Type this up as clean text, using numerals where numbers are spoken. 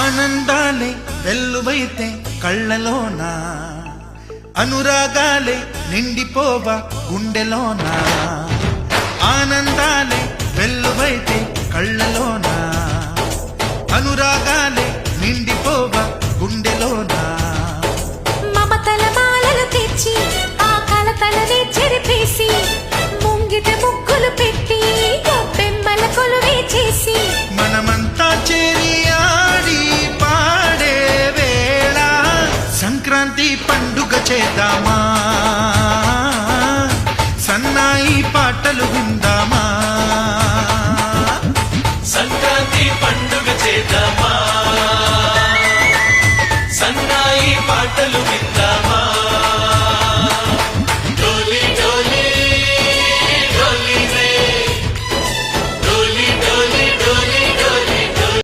ఆనందాలే వెల్లువైతే కళ్ళలోనా, అనురాగాలే నిండిపోవా గుండెలోనా. ఆనందాలే వెల్లువైతే కళ్ళలోనా, అనురాగాలే నిండిపోవా గుండెలోనా. మమతల మాలలు తెచ్చి ఆ కలతలనే చెరిపేసి, ముంగిట ముగ్గులు పెట్టి బెమ్మల కొలువే చేసి, మనమంతా చేరి ఆడి పాడే వేళ సంక్రాంతి పండుగ చేద్దామా. సన్నాయి పాటలు విందామా.